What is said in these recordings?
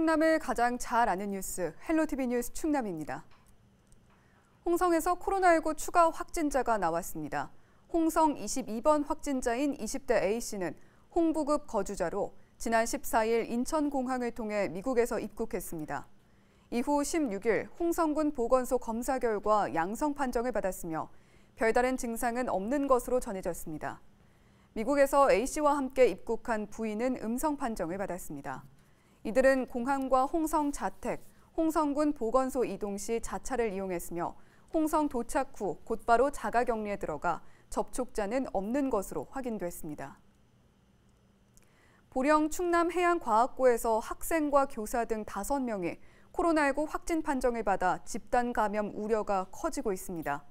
충남을 가장 잘 아는 뉴스, 헬로티비 뉴스 충남입니다. 홍성에서 코로나19 추가 확진자가 나왔습니다. 홍성 22번 확진자인 20대 A씨는 홍부급 거주자로 지난 14일 인천공항을 통해 미국에서 입국했습니다. 이후 16일 홍성군 보건소 검사 결과 양성 판정을 받았으며 별다른 증상은 없는 것으로 전해졌습니다. 미국에서 A씨와 함께 입국한 부인은 음성 판정을 받았습니다. 이들은 공항과 홍성 자택, 홍성군 보건소 이동 시 자차를 이용했으며 홍성 도착 후 곧바로 자가격리에 들어가 접촉자는 없는 것으로 확인됐습니다. 보령 충남해양과학고에서 학생과 교사 등 5명이 코로나19 확진 판정을 받아 집단 감염 우려가 커지고 있습니다.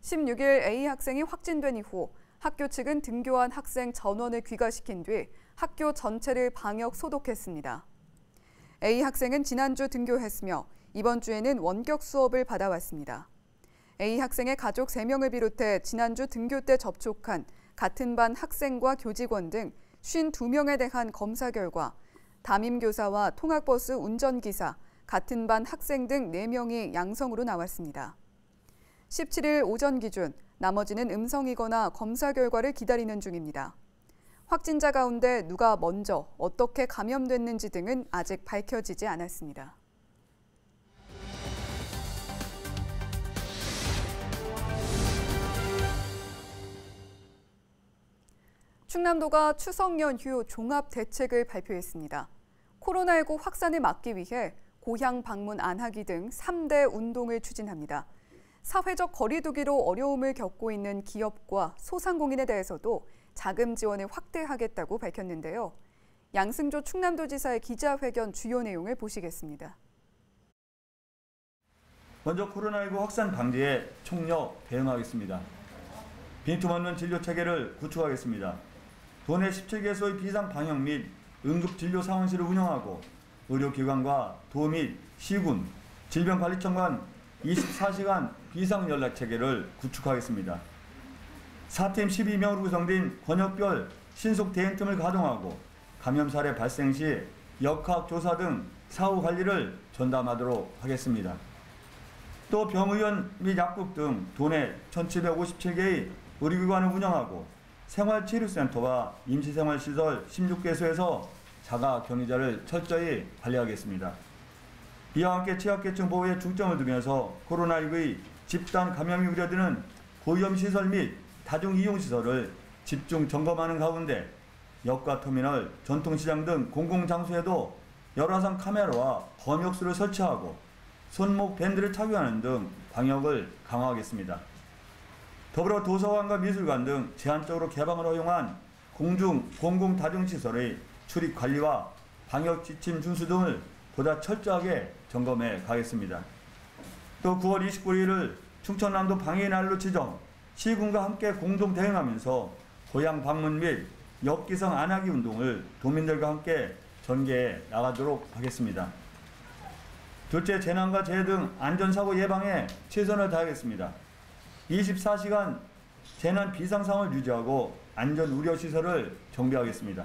16일 A 학생이 확진된 이후 학교 측은 등교한 학생 전원을 귀가시킨 뒤 학교 전체를 방역 소독했습니다. A 학생은 지난주 등교했으며 이번 주에는 원격 수업을 받아왔습니다. A 학생의 가족 3명을 비롯해 지난주 등교 때 접촉한 같은 반 학생과 교직원 등 52명에 대한 검사 결과 담임교사와 통학버스 운전기사, 같은 반 학생 등 4명이 양성으로 나왔습니다. 17일 오전 기준 나머지는 음성이거나 검사 결과를 기다리는 중입니다. 확진자 가운데 누가 먼저 어떻게 감염됐는지 등은 아직 밝혀지지 않았습니다. 충남도가 추석 연휴 종합 대책을 발표했습니다. 코로나19 확산을 막기 위해 고향 방문 안 하기 등 3대 운동을 추진합니다. 사회적 거리 두기로 어려움을 겪고 있는 기업과 소상공인에 대해서도 자금 지원을 확대하겠다고 밝혔는데요. 양승조 충남도지사의 기자회견 주요 내용을 보시겠습니다. 먼저 코로나19 확산 방지에 총력 대응하겠습니다. 빈틈없는 진료 체계를 구축하겠습니다. 도내 17개소의 비상 방역 및 응급진료 상황실을 운영하고 의료기관과 도 및 시군, 질병관리청 간 24시간 비상연락체계를 구축하겠습니다. 4팀 12명으로 구성된 권역별 신속 대응팀을 가동하고 감염 사례 발생 시 역학조사 등 사후 관리를 전담하도록 하겠습니다. 또 병의원 및 약국 등 도내 1757개의 의료기관을 운영하고 생활치료센터와 임시생활시설 16개소에서 자가격리자를 철저히 관리하겠습니다. 이와 함께 취약계층 보호에 중점을 두면서 코로나19의 집단 감염이 우려되는 고위험시설 및 다중이용시설을 집중 점검하는 가운데 역과 터미널, 전통시장 등 공공장소에도 열화상 카메라와 검역수를 설치하고 손목 밴드를 착용하는 등 방역을 강화하겠습니다. 더불어 도서관과 미술관 등 제한적으로 개방을 허용한 공공다중시설의 출입 관리와 방역 지침 준수 등을 보다 철저하게 점검해 가겠습니다. 또 9월 29일을 충청남도 방해의 날로 지정, 시군과 함께 공동 대응하면서 고향 방문 및 역기성 안 하기 운동을 도민들과 함께 전개해 나가도록 하겠습니다. 둘째, 재난과 재해 등 안전사고 예방에 최선을 다하겠습니다. 24시간 재난 비상상을 유지하고 안전우려시설을 정비하겠습니다.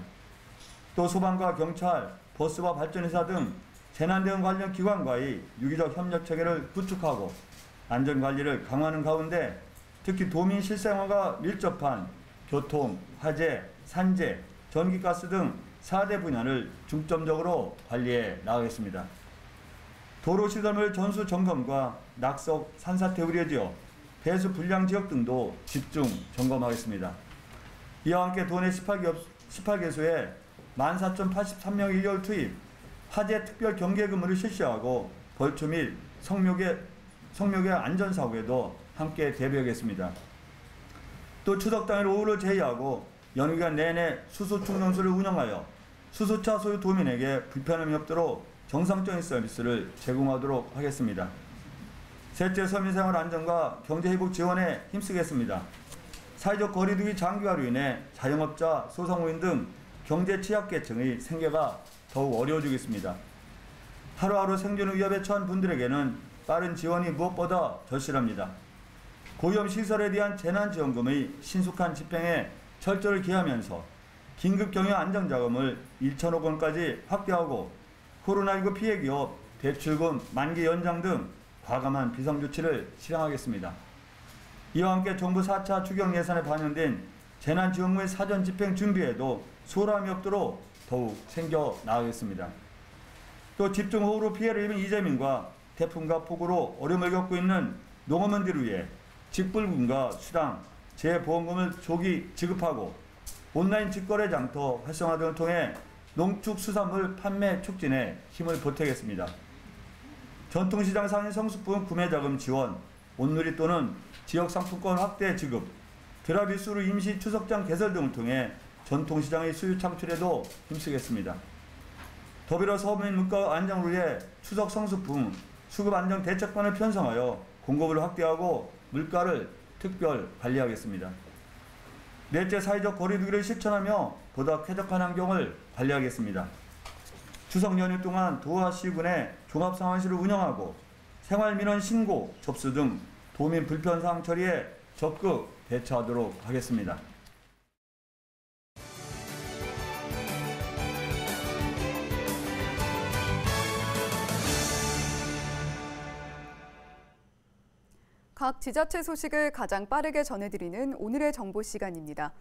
또 소방과 경찰, 버스와 발전회사 등 재난대응 관련 기관과의 유기적 협력체계를 구축하고 안전관리를 강화하는 가운데 특히 도민 실생활과 밀접한 교통, 화재, 산재, 전기가스 등 4대 분야를 중점적으로 관리해 나가겠습니다. 도로시설물 전수 점검과 낙석, 산사태 우려지역, 배수 불량 지역 등도 집중 점검하겠습니다. 이와 함께 도내 18개소에 14,083명 인력을 투입, 화재 특별 경계 근무를 실시하고 벌초 및 성묘계 안전사고에도 함께 대비하겠습니다. 또 추석 당일 오후를 제외하고 연휴기간 내내 수소 충전소를 운영하여 수소차 소유 도민에게 불편함이 없도록 정상적인 서비스를 제공하도록 하겠습니다. 셋째, 서민생활 안정과 경제회복 지원에 힘쓰겠습니다. 사회적 거리두기 장기화로 인해 자영업자, 소상공인 등 경제 취약계층의 생계가 더욱 어려워지겠습니다. 하루하루 생존 위협에 처한 분들에게는 빠른 지원이 무엇보다 절실합니다. 고위험시설에 대한 재난지원금의 신속한 집행에 철저를 기하면서 긴급경영 안정자금을 1천억 원까지 확대하고 코로나19 피해 기업 대출금 만기 연장 등 과감한 비상조치를 실행하겠습니다. 이와 함께 정부 4차 추경 예산에 반영된 재난지원금의 사전 집행 준비에도 소홀함이 없도록 더욱 챙겨 나가겠습니다. 또 집중호우로 피해를 입은 이재민과 태풍과 폭우로 어려움을 겪고 있는 농업인들을 위해 직불금과 수당, 재보험금을 조기 지급하고 온라인 직거래 장터 활성화 등을 통해 농축수산물 판매 촉진에 힘을 보태겠습니다. 전통시장 상인 성수품 구매자금 지원, 온누리 또는 지역상품권 확대 지급, 드라비수루 임시 추석장 개설 등을 통해 전통시장의 수요 창출에도 힘쓰겠습니다. 더불어 서민 물가 안정을 위해 추석 성수품 수급 안정 대책반을 편성하여 공급을 확대하고 물가를 특별 관리하겠습니다. 넷째, 사회적 거리두기를 실천하며 보다 쾌적한 환경을 관리하겠습니다. 추석 연휴 동안 도하 시군에 종합상황실을 운영하고 생활민원 신고, 접수 등 도민 불편 사항 처리에 적극 대처하도록 하겠습니다. 각 지자체 소식을 가장 빠르게 전해드리는 오늘의 정보 시간입니다.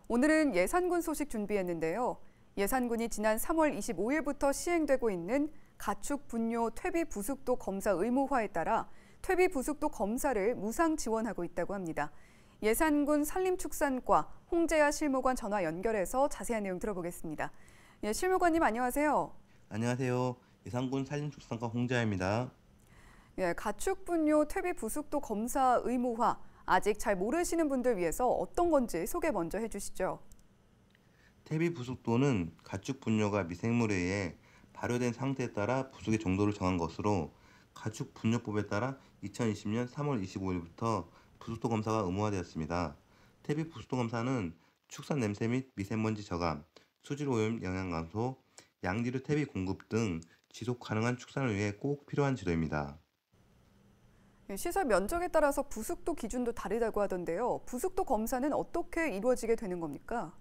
오늘은 예산군 소식 준비했는데요. 예산군이 지난 3월 25일부터 시행되고 있는 가축 분뇨 퇴비 부숙도 검사 의무화에 따라 퇴비 부숙도 검사를 무상 지원하고 있다고 합니다. 예산군 산림축산과 홍재야 실무관 전화 연결해서 자세한 내용 들어보겠습니다. 예, 실무관님 안녕하세요. 안녕하세요. 예산군 산림축산과 홍재야입니다. 예, 가축 분뇨 퇴비 부숙도 검사 의무화, 아직 잘 모르시는 분들 위해서 어떤 건지 소개 먼저 해주시죠. 퇴비 부숙도는 가축 분뇨가 미생물에 의해 발효된 상태에 따라 부숙의 정도를 정한 것으로 가축 분뇨법에 따라 2020년 3월 25일부터 부숙도 검사가 의무화되었습니다. 퇴비 부숙도 검사는 축산 냄새 및 미세먼지 저감, 수질 오염 영양 감소, 양지류 퇴비 공급 등 지속 가능한 축산을 위해 꼭 필요한 지도입니다. 시설 면적에 따라서 부숙도 기준도 다르다고 하던데요. 부숙도 검사는 어떻게 이루어지게 되는 겁니까?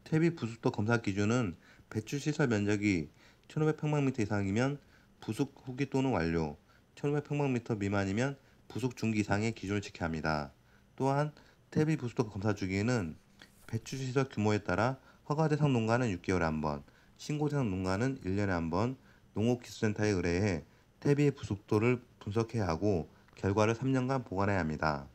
퇴비 부숙도 검사 기준은 배출 시설 면적이 1500평방미터 이상이면 부숙 후기 또는 완료, 1500평방미터 미만이면 부숙 중기 이상의 기준을 지켜야 합니다. 또한 퇴비 부숙도 검사 주기는 배출 시설 규모에 따라 허가 대상 농가는 6개월에 한 번, 신고 대상 농가는 1년에 한 번 농업기술센터에 의뢰해 퇴비의 부숙도를 분석해야 하고 결과를 3년간 보관해야 합니다.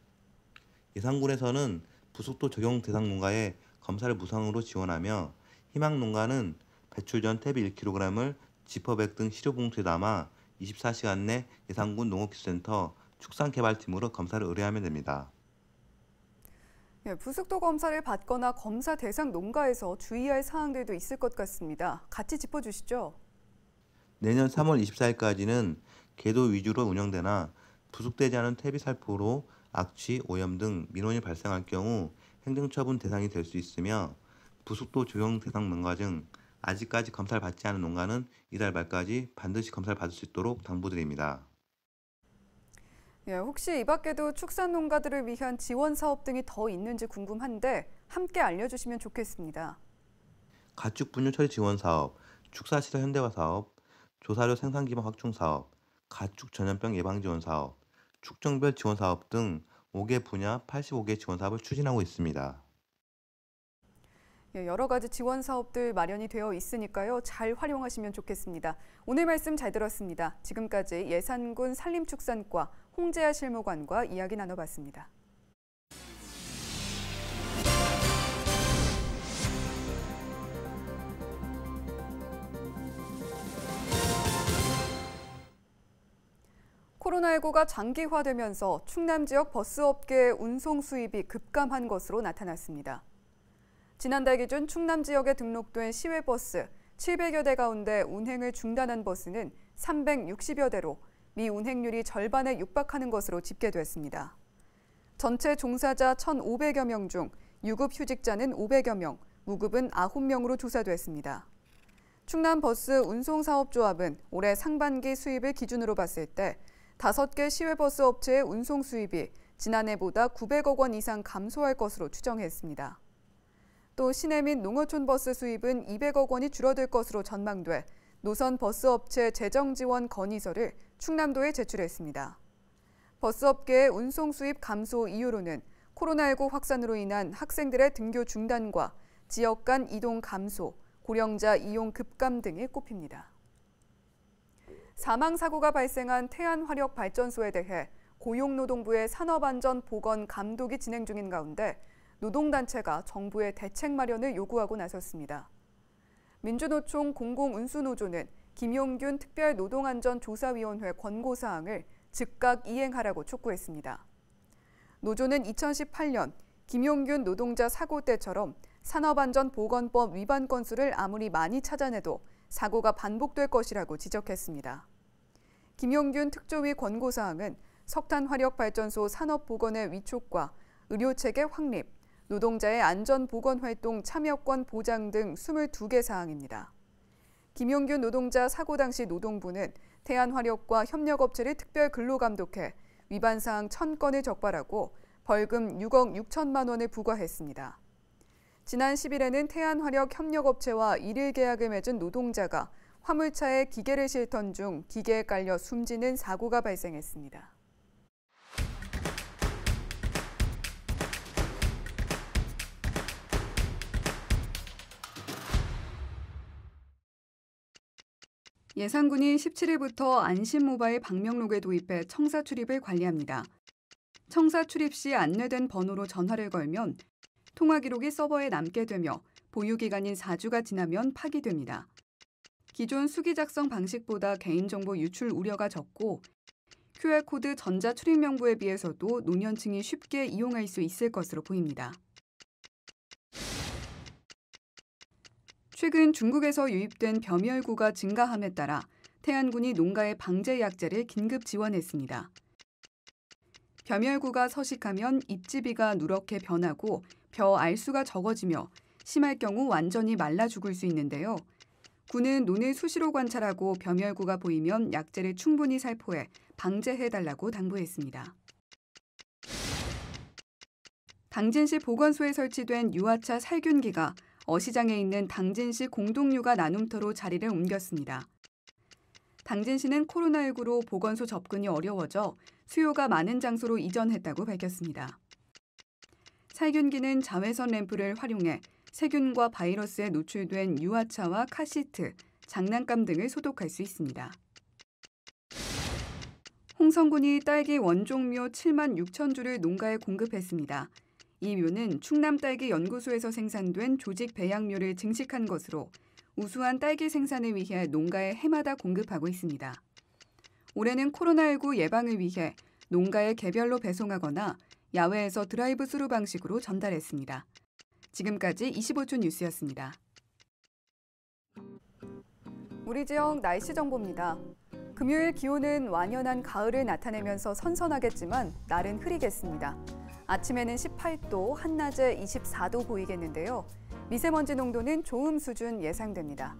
예산군에서는 부숙도 적용 대상 농가에 검사를 무상으로 지원하며 희망 농가는 배출 전 퇴비 1kg을 지퍼백 등 시료봉투에 담아 24시간 내 예산군 농업기술센터 축산개발팀으로 검사를 의뢰하면 됩니다. 예, 부숙도 검사를 받거나 검사 대상 농가에서 주의할 사항들도 있을 것 같습니다. 같이 짚어주시죠. 내년 3월 24일까지는 궤도 위주로 운영되나 부숙되지 않은 퇴비 살포로 악취, 오염 등 민원이 발생할 경우 행정처분 대상이 될 수 있으며 부숙도 적용 대상 농가 중 아직까지 검사를 받지 않은 농가는 이달 말까지 반드시 검사를 받을 수 있도록 당부드립니다. 예, 혹시 이 밖에도 축산 농가들을 위한 지원 사업 등이 더 있는지 궁금한데 함께 알려주시면 좋겠습니다. 가축 분뇨 처리 지원 사업, 축사시설 현대화 사업, 조사료 생산 기반 확충 사업, 가축 전염병 예방 지원 사업, 축종별 지원 사업 등 5개 분야 85개 지원 사업을 추진하고 있습니다. 예, 여러 가지 지원 사업들 마련이 되어 있으니까요. 잘 활용하시면 좋겠습니다. 오늘 말씀 잘 들었습니다. 지금까지 예산군 산림축산과 홍재야 실무관과 이야기 나눠봤습니다. 코로나19가 장기화되면서 충남 지역 버스업계의 운송 수입이 급감한 것으로 나타났습니다. 지난달 기준 충남 지역에 등록된 시외버스 700여 대 가운데 운행을 중단한 버스는 360여 대로 미운행률이 절반에 육박하는 것으로 집계됐습니다. 전체 종사자 1,500여 명 중 유급 휴직자는 500여 명, 무급은 9명으로 조사됐습니다. 충남버스 운송사업조합은 올해 상반기 수입을 기준으로 봤을 때 5개 시외버스 업체의 운송 수입이 지난해보다 900억 원 이상 감소할 것으로 추정했습니다. 또 시내 및 농어촌 버스 수입은 200억 원이 줄어들 것으로 전망돼 노선 버스업체 재정지원 건의서를 충남도에 제출했습니다. 버스업계의 운송 수입 감소 이유로는 코로나19 확산으로 인한 학생들의 등교 중단과 지역 간 이동 감소, 고령자 이용 급감 등이 꼽힙니다. 사망사고가 발생한 태안화력발전소에 대해 고용노동부의 산업안전보건 감독이 진행 중인 가운데 노동단체가 정부의 대책 마련을 요구하고 나섰습니다. 민주노총 공공운수노조는 김용균 특별노동안전조사위원회 권고사항을 즉각 이행하라고 촉구했습니다. 노조는 2018년 김용균 노동자 사고 때처럼 산업안전보건법 위반 건수를 아무리 많이 찾아내도 사고가 반복될 것이라고 지적했습니다. 김용균 특조위 권고사항은 석탄화력발전소 산업보건의 위촉과 의료체계 확립, 노동자의 안전보건활동 참여권 보장 등 22개 사항입니다. 김용균 노동자 사고 당시 노동부는 태안화력과 협력업체를 특별 근로감독해 위반 사항 1000건을 적발하고 벌금 6억 6천만 원을 부과했습니다. 지난 10일에는 태안화력 협력업체와 일일 계약을 맺은 노동자가 화물차에 기계를 실던 중 기계에 깔려 숨지는 사고가 발생했습니다. 예산군이 17일부터 안심모바일 방명록에 도입해 청사 출입을 관리합니다. 청사 출입 시 안내된 번호로 전화를 걸면 통화 기록이 서버에 남게 되며 보유기간인 4주가 지나면 파기됩니다. 기존 수기 작성 방식보다 개인정보 유출 우려가 적고 QR코드 전자출입명부에 비해서도 노년층이 쉽게 이용할 수 있을 것으로 보입니다. 최근 중국에서 유입된 병열구가 증가함에 따라 태안군이 농가에 방제 약재를 긴급 지원했습니다. 병열구가 서식하면 잎지비가 누렇게 변하고 벼 알수가 적어지며 심할 경우 완전히 말라 죽을 수 있는데요. 군은 논을 수시로 관찰하고 병열구가 보이면 약재를 충분히 살포해 방제해달라고 당부했습니다. 당진시 보건소에 설치된 유아차 살균기가 어시장에 있는 당진시 공동육아 나눔터로 자리를 옮겼습니다. 당진시는 코로나19로 보건소 접근이 어려워져 수요가 많은 장소로 이전했다고 밝혔습니다. 살균기는 자외선 램프를 활용해 세균과 바이러스에 노출된 유아차와 카시트, 장난감 등을 소독할 수 있습니다. 홍성군이 딸기 원종묘 7만 6천 주를 농가에 공급했습니다. 이 묘는 충남딸기연구소에서 생산된 조직 배양묘를 증식한 것으로 우수한 딸기 생산을 위해 농가에 해마다 공급하고 있습니다. 올해는 코로나19 예방을 위해 농가에 개별로 배송하거나 야외에서 드라이브 스루 방식으로 전달했습니다. 지금까지 25초 뉴스였습니다. 우리 지역 날씨 정보입니다. 금요일 기온은 완연한 가을을 나타내면서 선선하겠지만 날은 흐리겠습니다. 아침에는 18도, 한낮에 24도 보이겠는데요. 미세먼지 농도는 좋음 수준 예상됩니다.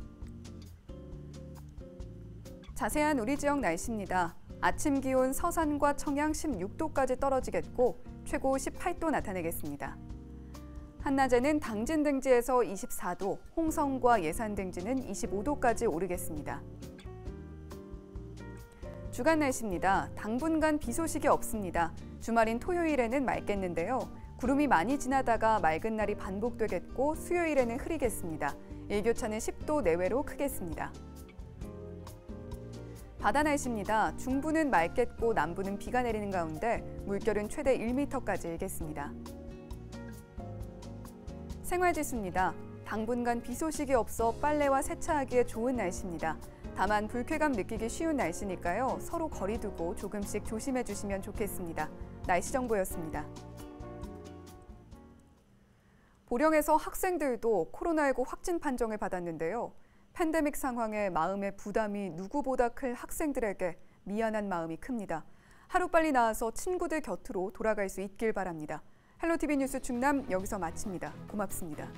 자세한 우리 지역 날씨입니다. 아침 기온 서산과 청양 16도까지 떨어지겠고 최고 18도 나타내겠습니다. 한낮에는 당진 등지에서 24도, 홍성과 예산 등지는 25도까지 오르겠습니다. 주간 날씨입니다. 당분간 비 소식이 없습니다. 주말인 토요일에는 맑겠는데요. 구름이 많이 지나다가 맑은 날이 반복되겠고 수요일에는 흐리겠습니다. 일교차는 10도 내외로 크겠습니다. 바다 날씨입니다. 중부는 맑겠고 남부는 비가 내리는 가운데 물결은 최대 1m까지 일겠습니다. 생활지수입니다. 당분간 비 소식이 없어 빨래와 세차하기에 좋은 날씨입니다. 다만 불쾌감 느끼기 쉬운 날씨니까요. 서로 거리 두고 조금씩 조심해 주시면 좋겠습니다. 날씨 정보였습니다. 보령에서 학생들도 코로나19 확진 판정을 받았는데요. 팬데믹 상황에 마음의 부담이 누구보다 클 학생들에게 미안한 마음이 큽니다. 하루빨리 나아서 친구들 곁으로 돌아갈 수 있길 바랍니다. 헬로티비 뉴스 충남 여기서 마칩니다. 고맙습니다.